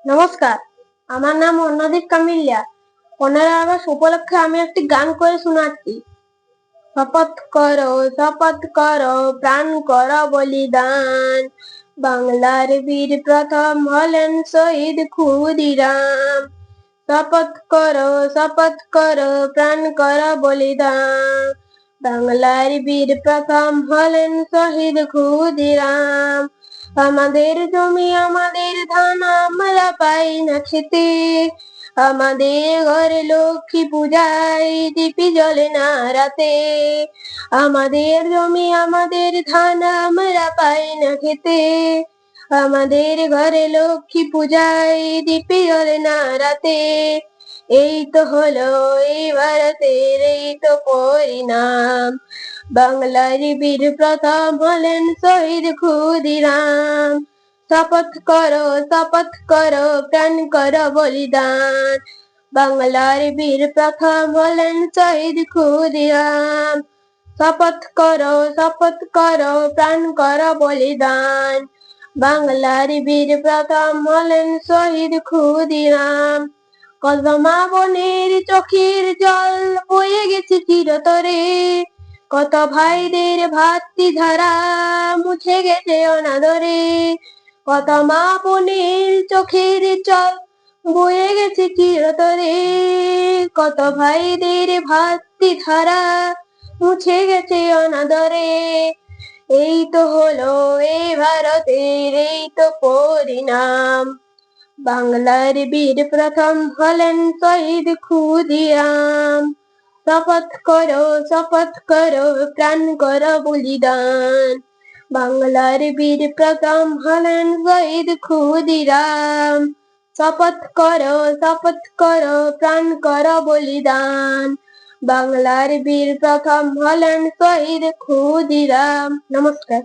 নমস্কার, আমার নাম অন্নদীপ কামিলিয়া। 15 আগস্ট উপলক্ষে আমি একটি গান করে শোনাচ্ছি। শপথ করো, প্রাণ করো বলিদান। বাংলার বীর প্রথম হলেন শহীদ ক্ষুদিরাম। শপথ করো, প্রাণ করো বলিদান। বাংলার বীর প্রথম হলেন শহীদ ক্ষুদিরাম। আমাদের জমি আমাদের ধান আমরা পাই না খেতে। আমাদের ঘরে লক্ষ্মী পূজায় দীপি জ্বলে না রাতে। আমাদের জমি আমাদের ধান আমরা পাই না খেতে। আমাদের ঘরে লক্ষ্মী পূজায় দীপি জ্বলে না রাতে। এই তো হলো এই ভারতের এই তো পরিণাম। বাংলার বীর প্রথম হলেন শহীদ ক্ষুদিরাম। শপথ করো, প্রাণ করো বলিদান। বাংলার বীর প্রথম হলেন শহীদ ক্ষুদিরাম। শপথ করো, প্রাণ করো বলিদান। বাংলার বীর প্রথম হলেন শহীদ ক্ষুদিরাম। কত মা বোনের চোখের জল বয়ে গেছে চিরতরে। কত ভাইদের ভাতৃধারা মুছে গেছে অনাদরে। কত মা বোনের চোখের জল বয়ে গেছে চিরতরে। কত ভাইদের ভাতৃধারা মুছে গেছে অনাদরে। এই তো হলো এই ভারতের এই তো পরিণাম। বাংলার বীর প্রথম হলেন শহীদ ক্ষুদিরাম। শপথ করো, প্রাণ করো বলিদান। বাংলার বীর প্রথম হলেন শহীদ ক্ষুদিরাম। শপথ করো, প্রাণ করো বলিদান। বাংলার বীর প্রথম হলেন শহীদ ক্ষুদিরাম। নমস্কার।